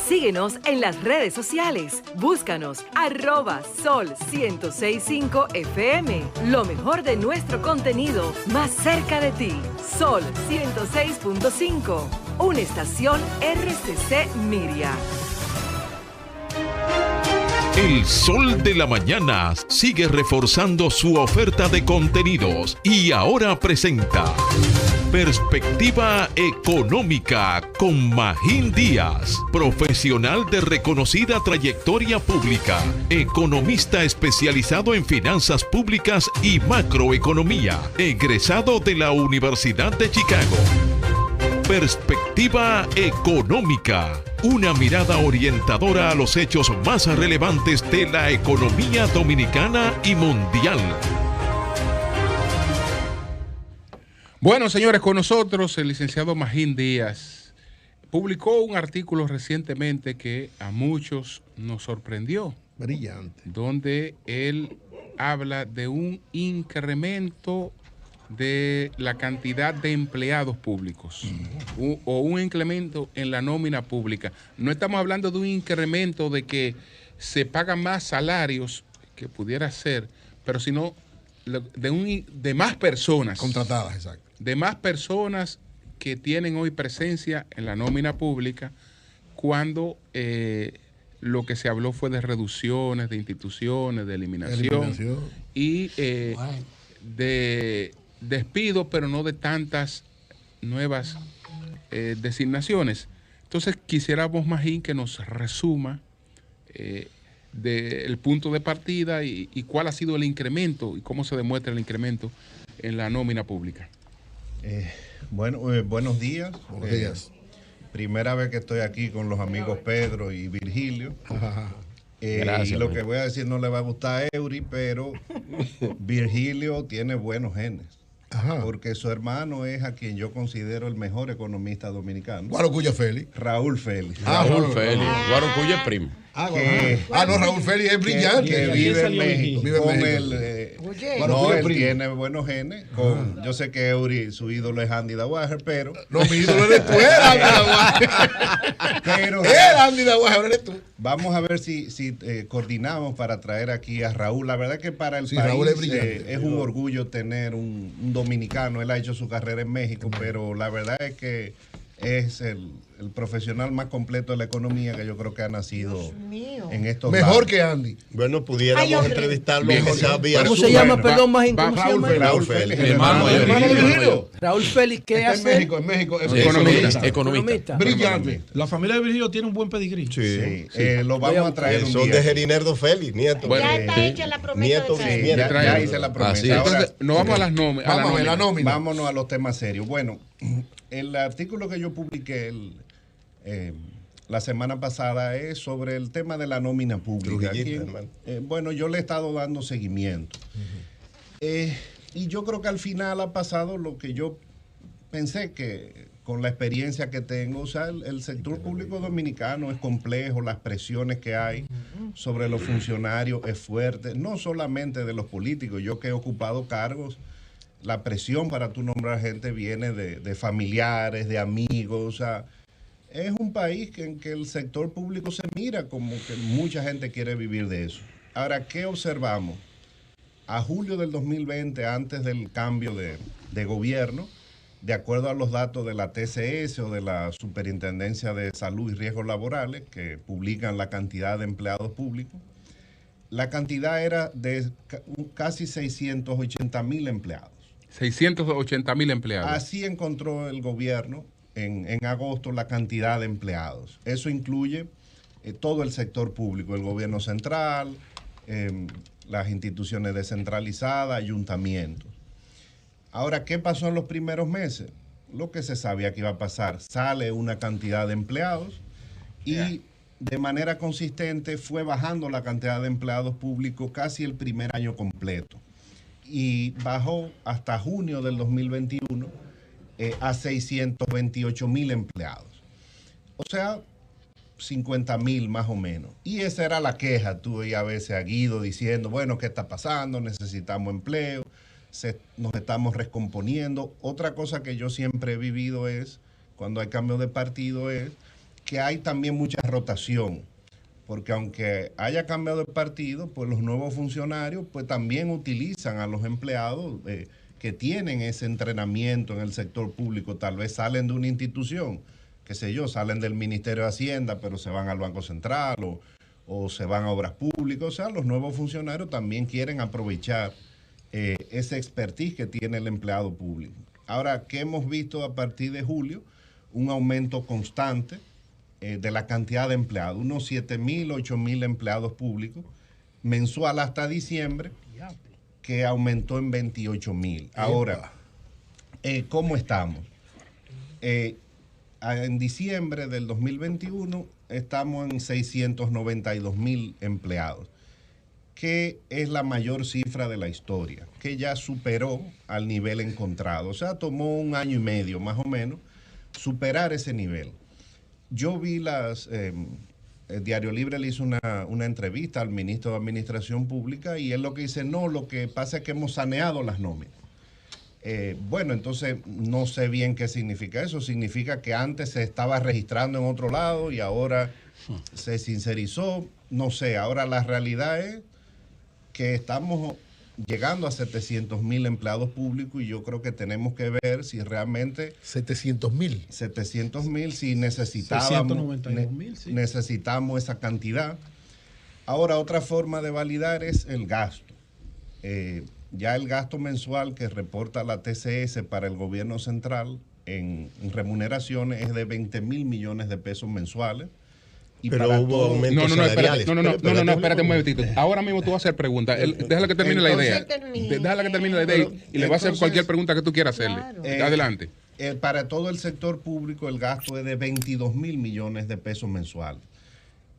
Síguenos en las redes sociales. Búscanos @Sol1065 FM. Lo mejor de nuestro contenido más cerca de ti. Sol 106.5. Una estación RCC Miria. El Sol de la Mañana sigue reforzando su oferta de contenidos y ahora presenta Perspectiva Económica con Magín Díaz, profesional de reconocida trayectoria pública, economista especializado en finanzas públicas y macroeconomía, egresado de la Universidad de Chicago. Perspectiva Económica, una mirada orientadora a los hechos más relevantes de la economía dominicana y mundial. Bueno, señores, con nosotros el licenciado Magín Díaz publicó un artículo recientemente que a muchos nos sorprendió. Brillante. Donde él habla de un incremento de la cantidad de empleados públicos o un incremento en la nómina pública. No estamos hablando de un incremento de que se pagan más salarios, que pudiera ser, pero sino de más personas. Contratadas, exacto. De más personas que tienen hoy presencia en la nómina pública cuando lo que se habló fue de reducciones de instituciones, de eliminación. Y de despidos, pero no de tantas nuevas designaciones. Entonces quisiéramos, Magín, que nos resuma del punto de partida y cuál ha sido el incremento y cómo se demuestra el incremento en la nómina pública. Buenos días. Buenos días. Primera vez que estoy aquí con los amigos Pedro y Virgilio. Gracias, y lo que voy a decir no le va a gustar a Eury, pero Virgilio tiene buenos genes. Ajá. Porque su hermano es a quien yo considero el mejor economista dominicano. Guarocuya Félix. Raúl Félix. Raúl Félix. Guarocuya es primo. No, Raúl Félix es brillante. Que vive en México. Vive en con México. él tiene buenos genes. Yo sé que Eury, su ídolo es Andy Dawager, pero... No, mi ídolo eres tú, era Andy Dawager. Pero era Andy Dawager, ahora eres tú. Vamos a ver si coordinamos para traer aquí a Raúl. La verdad que para el país Raúl es brillante. Es un orgullo tener un dominicano. Él ha hecho su carrera en México, pero la verdad es que es el profesional más completo de la economía que yo creo que ha nacido en estos Mejor lados. que Andy. Bueno, pudiéramos entrevistarlo. ¿Cómo se llama? Perdón, Magín. Raúl Félix. Hermano mayor. Raúl Félix, ¿qué Está hace? en México. Economista. Brillante. La familia de Virgilio tiene un buen pedigrí. Sí. Lo vamos a traer un Son día. de Gerinerdo Félix, nieto. Ya está hecha la promesa. Nieto de de Ya hice la promesa. Así es. Ahora, Entonces, nos vamos a las nóminas. Vamos a la nómina. vámonos a los temas serios. Bueno, el artículo que yo publiqué la semana pasada es sobre el tema de la nómina pública. Bueno, yo le he estado dando seguimiento. Y yo creo que al final ha pasado lo que yo pensé que con la experiencia que tengo, o sea, el sector público dominicano es complejo, las presiones que hay sobre los funcionarios es fuerte, no solamente de los políticos, yo que he ocupado cargos, la presión para tú nombrar gente viene de familiares, de amigos, o sea, es un país en que el sector público se mira como que mucha gente quiere vivir de eso. Ahora, ¿qué observamos? A julio del 2020, antes del cambio de gobierno, de acuerdo a los datos de la TCS o de la Superintendencia de Salud y Riesgos Laborales, que publican la cantidad de empleados públicos, la cantidad era de casi 680,000 empleados. 680,000 empleados. Así encontró el gobierno en agosto la cantidad de empleados. Eso incluye todo el sector público, el gobierno central, las instituciones descentralizadas, ayuntamientos. Ahora, ¿qué pasó en los primeros meses? Lo que se sabía que iba a pasar. Sale una cantidad de empleados y de manera consistente fue bajando la cantidad de empleados públicos casi el primer año completo. Y bajó hasta junio del 2021 a 628,000 empleados. O sea, 50,000 más o menos. Y esa era la queja. Tú veías a veces a Guido diciendo, bueno, ¿qué está pasando? Necesitamos empleo. Nos estamos descomponiendo. Otra cosa que yo siempre he vivido es, cuando hay cambio de partido, es que hay también mucha rotación, porque aunque haya cambiado el partido, pues los nuevos funcionarios pues también utilizan a los empleados que tienen ese entrenamiento en el sector público. Tal vez salen de una institución, qué sé yo, salen del Ministerio de Hacienda, pero se van al Banco Central o se van a Obras Públicas. O sea, los nuevos funcionarios también quieren aprovechar ese expertise que tiene el empleado público. Ahora, ¿qué hemos visto a partir de julio? Un aumento constante de la cantidad de empleados, unos 7,000, 8,000 empleados públicos, mensual hasta diciembre, que aumentó en 28,000. Ahora, ¿cómo estamos? En diciembre del 2021 estamos en 692,000 empleados, que es la mayor cifra de la historia, que ya superó al nivel encontrado. O sea, tomó 1 año y medio más o menos superar ese nivel. Yo vi el Diario Libre le hizo una entrevista al ministro de Administración Pública y él lo que dice, no, lo que pasa es que hemos saneado las nóminas. Bueno, entonces no sé bien qué significa eso. Significa que antes se estaba registrando en otro lado y ahora se sincerizó. No sé, ahora la realidad es que estamos llegando a 700,000 empleados públicos y yo creo que tenemos que ver si realmente 700,000. 700,000, si necesitamos esa cantidad. Ahora, otra forma de validar es el gasto. Ya el gasto mensual que reporta la TCS para el gobierno central en remuneraciones es de 20,000 millones de pesos mensuales. Y pero hubo aumentos salariales. Espérate un momentito. Ahora mismo tú vas a hacer preguntas. Déjala que termine la idea. Déjala que termine la idea y le vas a hacer cualquier pregunta que tú quieras hacerle. Adelante. Para todo el sector público el gasto es de 22,000 millones de pesos mensuales.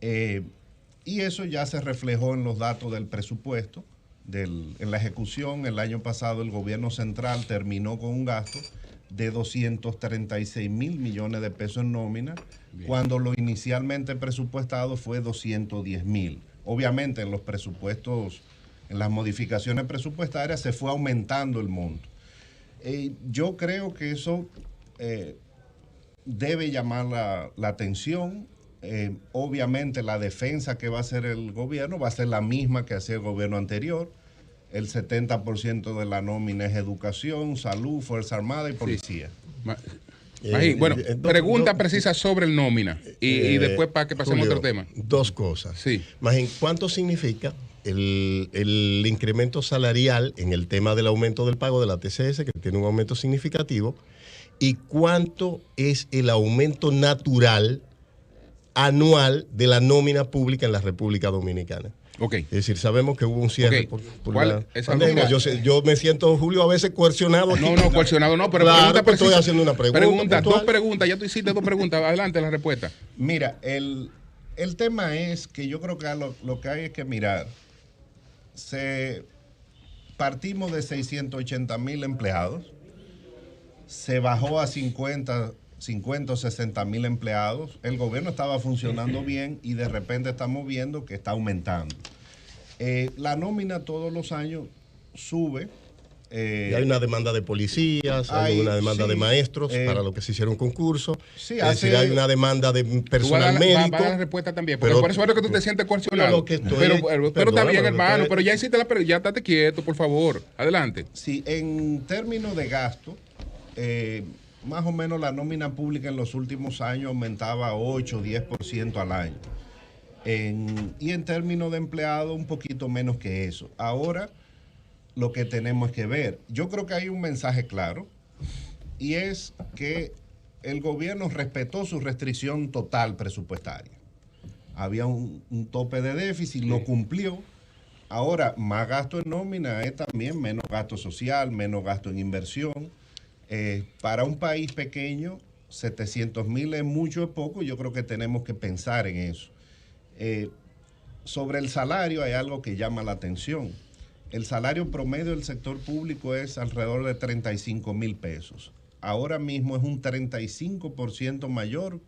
Y eso ya se reflejó en los datos del presupuesto, en la ejecución. El año pasado el gobierno central terminó con un gasto de 236,000 millones de pesos en nómina, cuando lo inicialmente presupuestado fue 210,000. Obviamente en los presupuestos, en las modificaciones presupuestarias se fue aumentando el monto. Yo creo que eso debe llamar la atención. Obviamente la defensa que va a hacer el gobierno va a ser la misma que hacía el gobierno anterior. El 70% de la nómina es educación, salud, Fuerza Armada y policía. Sí. Bueno, pregunta precisa sobre el nómina y después para que pasemos Julio, a otro tema. Dos cosas. Sí. Magín, ¿cuánto significa el incremento salarial en el tema del aumento del pago de la TCS, que tiene un aumento significativo? ¿Y cuánto es el aumento natural anual de la nómina pública en la República Dominicana? Okay. Es decir, sabemos que hubo un cierre por la pandemia. Yo me siento, Julio, a veces coercionado. No, coercionado no, pero claro, estoy haciendo una pregunta. Dos preguntas, ya tú hiciste dos preguntas. Adelante la respuesta. Mira, el tema es que yo creo que lo que hay es que mirar. Partimos de 680,000 empleados, se bajó a 50 o 60,000 empleados, el gobierno estaba funcionando bien y de repente estamos viendo que está aumentando. La nómina todos los años sube. Y hay una demanda de policías, hay una demanda de maestros para lo que se hicieron concursos. Sí, es decir, hay una demanda de personal médico. Va a dar respuesta también, porque por eso es que tú te sientes coercionado. Pero está bien, hermano, pero ya hiciste ya estate quieto, por favor. Adelante. Sí, en términos de gasto, más o menos la nómina pública en los últimos años aumentaba 8 o 10% al año. Y en términos de empleados, un poquito menos que eso. Ahora, lo que tenemos que ver, yo creo que hay un mensaje claro, y es que el gobierno respetó su restricción total presupuestaria. Había un tope de déficit, lo cumplió. Ahora, más gasto en nómina es también menos gasto social, menos gasto en inversión. Para un país pequeño, 700,000 es mucho, es poco. Yo creo que tenemos que pensar en eso. Sobre el salario hay algo que llama la atención. El salario promedio del sector público es alrededor de 35,000 pesos. Ahora mismo es un 35% mayor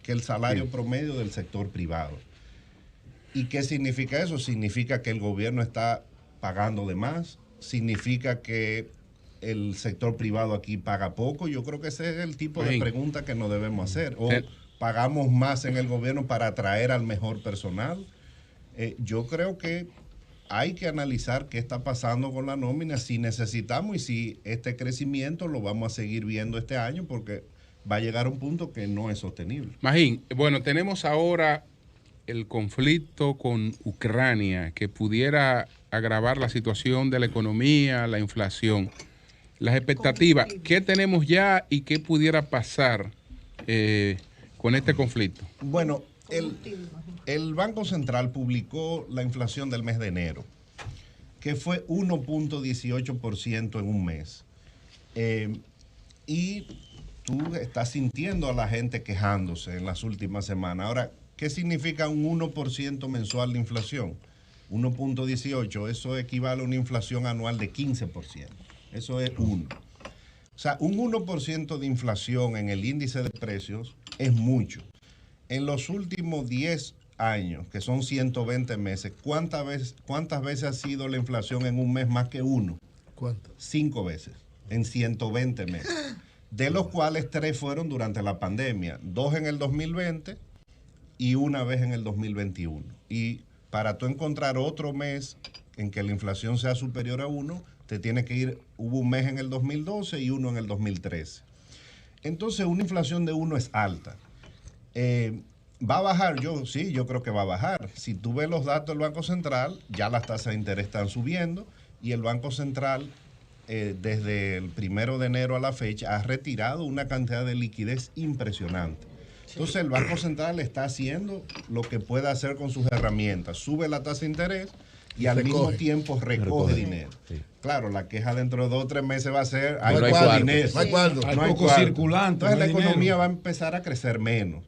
que el salario promedio del sector privado. ¿Y qué significa eso? Significa que el gobierno está pagando de más, significa que el sector privado aquí paga poco. Yo creo que ese es el tipo de pregunta que nos debemos hacer. pagamos más en el gobierno para atraer al mejor personal. Yo creo que hay que analizar qué está pasando con la nómina, si necesitamos y si este crecimiento lo vamos a seguir viendo este año, porque va a llegar a un punto que no es sostenible. Magín, bueno, tenemos ahora el conflicto con Ucrania que pudiera agravar la situación de la economía, la inflación. Las expectativas, ¿qué tenemos ya y qué pudiera pasar con este conflicto? Bueno, el Banco Central publicó la inflación del mes de enero, que fue 1.18% en un mes. Y tú estás sintiendo a la gente quejándose en las últimas semanas. Ahora, ¿qué significa un 1% mensual de inflación? 1.18, eso equivale a una inflación anual de 15%. Eso es 1. O sea, un 1% de inflación en el índice de precios es mucho. En los últimos 10 años, que son 120 meses, ¿cuántas veces ha sido la inflación en un mes más que 1? ¿Cuántas? 5 veces, en 120 meses. De los cuales 3 fueron durante la pandemia, 2 en el 2020 y 1 vez en el 2021. Y para tú encontrar otro mes en que la inflación sea superior a 1, te tiene que ir, hubo un mes en el 2012 y 1 en el 2013. Entonces, una inflación de 1 es alta. ¿Va a bajar? Yo creo que va a bajar. Si tú ves los datos del Banco Central, ya las tasas de interés están subiendo y el Banco Central, desde el 1 de enero a la fecha, ha retirado una cantidad de liquidez impresionante. Entonces, el Banco Central está haciendo lo que puede hacer con sus herramientas. Sube la tasa de interés y al mismo tiempo recoge dinero. Sí. Claro, la queja dentro de 2 o 3 meses va a ser, hay dinero. No hay cuarto. No hay poco circulante. Entonces, la economía va a empezar a crecer menos.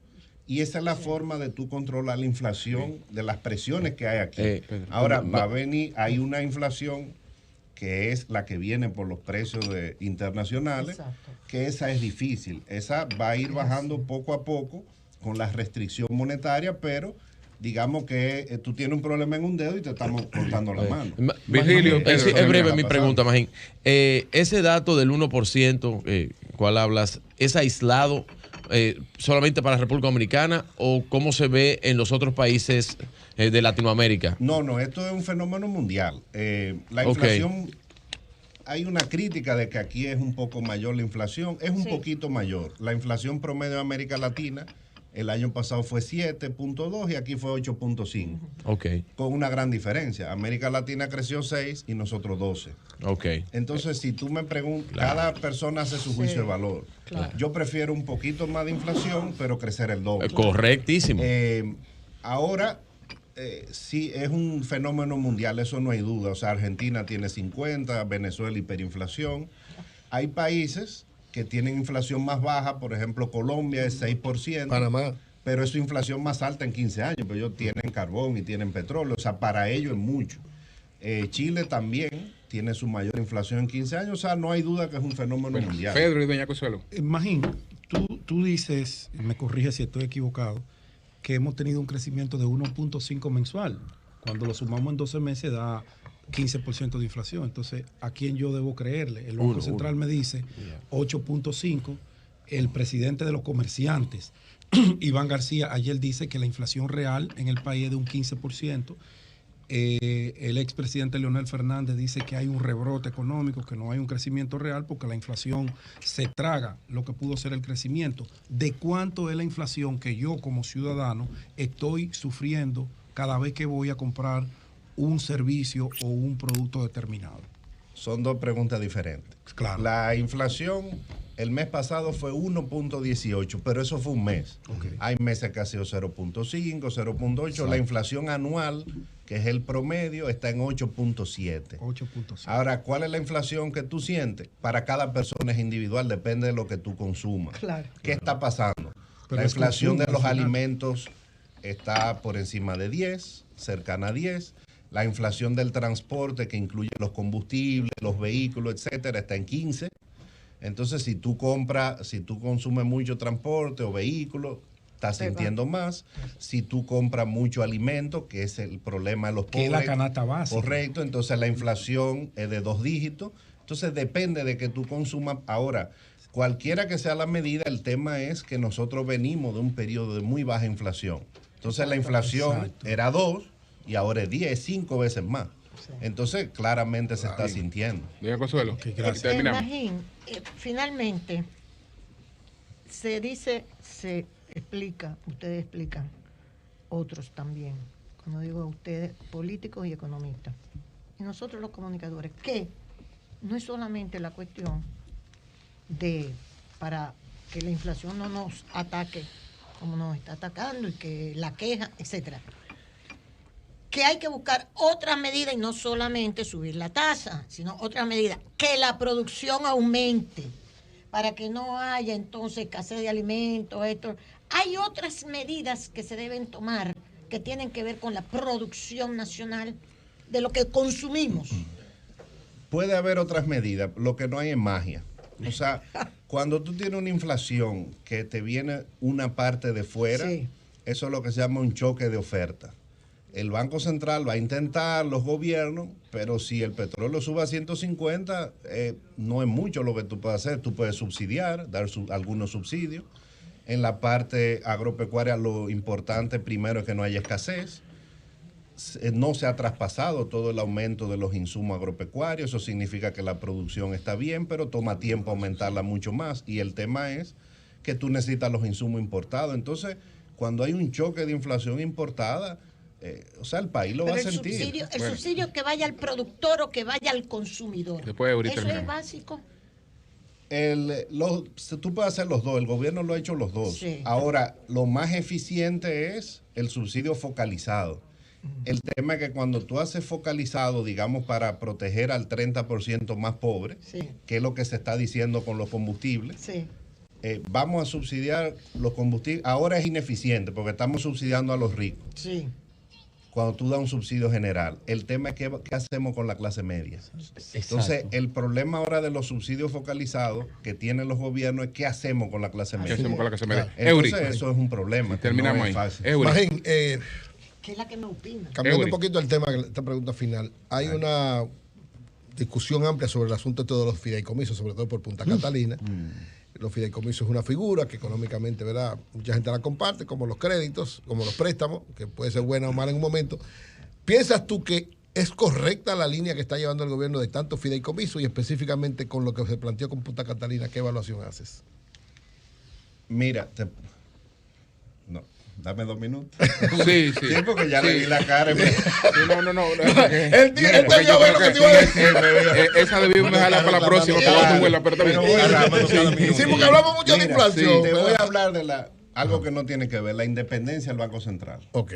Y esa es la forma de tú controlar la inflación, de las presiones que hay aquí. Ahora, va a venir, hay una inflación que es la que viene por los precios internacionales, que esa es difícil. Esa va a ir bajando poco a poco con la restricción monetaria, pero digamos que tú tienes un problema en un dedo y te estamos cortando la mano. Virgilio, es breve mi pregunta, Magín. Ese dato del 1%, cual hablas, ¿es aislado solamente para la República Dominicana o cómo se ve en los otros países de Latinoamérica? No, esto es un fenómeno mundial. La inflación, hay una crítica de que aquí es un poco mayor la inflación, es un poquito mayor. La inflación promedio de América Latina el año pasado fue 7.2 y aquí fue 8.5. Con una gran diferencia. América Latina creció 6 y nosotros 12. Entonces, si tú me preguntas, cada persona hace su juicio de valor. Yo prefiero un poquito más de inflación, pero crecer el doble. Correctísimo. Ahora, sí, es un fenómeno mundial, eso no hay duda. O sea, Argentina tiene 50, Venezuela hiperinflación. Hay países que tienen inflación más baja, por ejemplo, Colombia es 6%. Panamá. Pero es su inflación más alta en 15 años, pero ellos tienen carbón y tienen petróleo, o sea, para ellos es mucho. Chile también tiene su mayor inflación en 15 años, o sea, no hay duda que es un fenómeno mundial. Pedro y doña Consuelo. Magín, tú dices, me corrige si estoy equivocado, que hemos tenido un crecimiento de 1.5 mensual. Cuando lo sumamos en 12 meses da 15% de inflación. Entonces, ¿a quién yo debo creerle? El Banco Central me dice 8.5. El presidente de los comerciantes, Iván García, ayer dice que la inflación real en el país es de un 15%. El expresidente Leonel Fernández dice que hay un rebrote económico, que no hay un crecimiento real porque la inflación se traga lo que pudo ser el crecimiento. ¿De cuánto es la inflación que yo como ciudadano estoy sufriendo cada vez que voy a comprar un servicio o un producto determinado? Son dos preguntas diferentes. Claro. La inflación el mes pasado fue 1.18, pero eso fue un mes. Hay meses que ha sido 0.5, 0.8. La inflación anual, que es el promedio, está en 8.7. Ahora, ¿cuál es la inflación que tú sientes? Para cada persona es individual, depende de lo que tú consumas. ¿Qué está pasando? La inflación de los alimentos está por encima de 10, cercana a 10. La inflación del transporte, que incluye los combustibles, los vehículos, etcétera, está en 15. Entonces, si tú consumes mucho transporte o vehículo, estás sintiendo más. Si tú compras mucho alimento, que es el problema de los pobres. Que es la canasta básica. Correcto, entonces la inflación es de 2 dígitos. Entonces, depende de que tú consumas. Ahora, cualquiera que sea la medida, el tema es que nosotros venimos de un periodo de muy baja inflación. Entonces la inflación era 2 y ahora es 10, 5 veces más. Entonces claramente se está sintiendo. Doña Consuelo, terminamos. Finalmente, se dice, se explica, ustedes explican, otros también, cuando digo ustedes, políticos y economistas, y nosotros los comunicadores, que no es solamente la cuestión de para que la inflación no nos ataque como nos está atacando y que la queja, etcétera, que hay que buscar otras medidas y no solamente subir la tasa, sino otras medidas, que la producción aumente para que no haya entonces escasez de alimentos. Hay otras medidas que se deben tomar que tienen que ver con la producción nacional de lo que consumimos. Puede haber otras medidas, lo que no hay es magia. O sea, cuando tú tienes una inflación que te viene una parte de fuera, eso es lo que se llama un choque de oferta. El Banco Central va a intentar, los gobiernos, pero si el petróleo sube a 150, no es mucho lo que tú puedes hacer. Tú puedes subsidiar, dar algunos subsidios. En la parte agropecuaria, lo importante primero es que no haya escasez. No se ha traspasado todo el aumento de los insumos agropecuarios. Eso significa que la producción está bien, pero toma tiempo aumentarla mucho más. Y el tema es que tú necesitas los insumos importados. Entonces, cuando hay un choque de inflación importada, o sea, el país lo va a sentir. El subsidio que vaya al productor o que vaya al consumidor. Eso es básico. Tú puedes hacer los dos, el gobierno lo ha hecho los dos. Sí. Ahora, lo más eficiente es el subsidio focalizado. El tema es que cuando tú haces focalizado, digamos, para proteger al 30% más pobre, que es lo que se está diciendo con los combustibles, vamos a subsidiar los combustibles. Ahora es ineficiente porque estamos subsidiando a los ricos. Cuando tú das un subsidio general. El tema es qué hacemos con la clase media. Entonces, el problema ahora de los subsidios focalizados que tienen los gobiernos es qué hacemos con la clase media. ¿Qué hacemos con la clase media? Entonces, eso es un problema. Terminamos ahí. Magín, que es la que me opina. Cambiando un poquito el tema de esta pregunta final, hay una discusión amplia sobre el asunto de todos los fideicomisos, sobre todo por Punta Catalina. Los fideicomisos es una figura que económicamente, ¿verdad?, mucha gente la comparte, como los créditos, como los préstamos, que puede ser buena o mala en un momento. ¿Piensas tú que es correcta la línea que está llevando el gobierno de tantos fideicomisos y específicamente con lo que se planteó con Punta Catalina? ¿Qué evaluación haces? Mira, dame 2 minutos. Sí, porque ya le vi la cara. No. Esa debimos dejarla para la próxima. Sí, porque hablamos mucho de inflación. Te voy a hablar de algo que no tiene que ver, la independencia del Banco Central. Ok.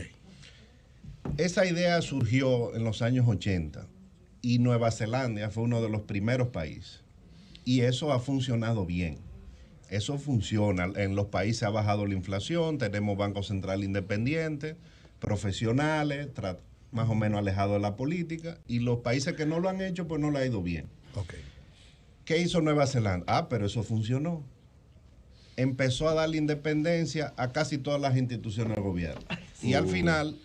Esa idea surgió en los años 80 y Nueva Zelanda fue uno de los primeros países. Y eso ha funcionado bien. Eso funciona. En los países ha bajado la inflación, tenemos Banco Central independiente, profesionales, más o menos alejados de la política, y los países que no lo han hecho, pues no le ha ido bien. Okay. ¿Qué hizo Nueva Zelanda? Pero eso funcionó. Empezó a darle independencia a casi todas las instituciones del gobierno. Y al final,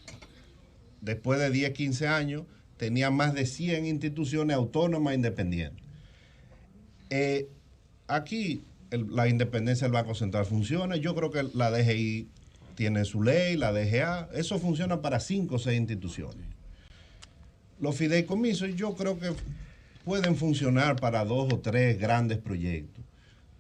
después de 10, 15 años, tenía más de 100 instituciones autónomas independientes. Aquí la independencia del Banco Central funciona. Yo creo que la DGI tiene su ley, la DGA. Eso funciona para 5 o 6 instituciones. Los fideicomisos yo creo que pueden funcionar para 2 o 3 grandes proyectos.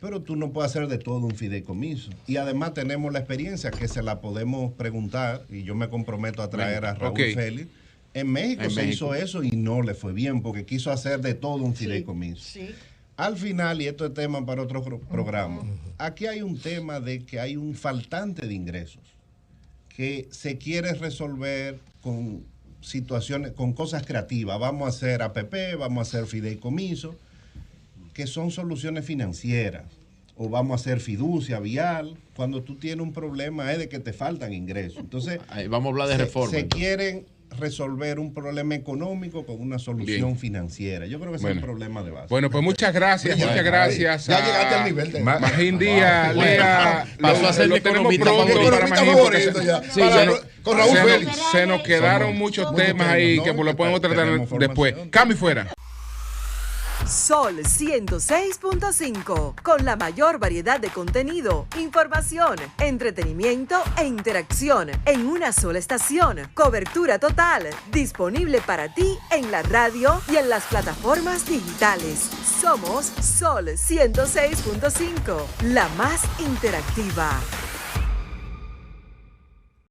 Pero tú no puedes hacer de todo un fideicomiso. Y además tenemos la experiencia que se la podemos preguntar, y yo me comprometo a traer a Raúl Félix. En México hizo eso y no le fue bien porque quiso hacer de todo un fideicomiso. Sí. Al final, y esto es tema para otro programa, aquí hay un tema de que hay un faltante de ingresos que se quiere resolver con situaciones, con cosas creativas. Vamos a hacer APP, vamos a hacer fideicomiso, que son soluciones financieras, o vamos a hacer fiducia vial, cuando tú tienes un problema es de que te faltan ingresos. Entonces, vamos a hablar de reforma. Se quieren resolver un problema económico con una solución financiera. Yo creo que ese es el problema de base. Bueno, pues muchas gracias. Ya llegaste al nivel de Magín Díaz, Lea. Pasó a ser mi economista favorito ya. Con Raúl Félix. Se nos quedaron muchos temas ahí que lo podemos tratar después. Cambio y fuera. Sol 106.5, con la mayor variedad de contenido, información, entretenimiento e interacción en una sola estación. Cobertura total, disponible para ti en la radio y en las plataformas digitales. Somos Sol 106.5, la más interactiva.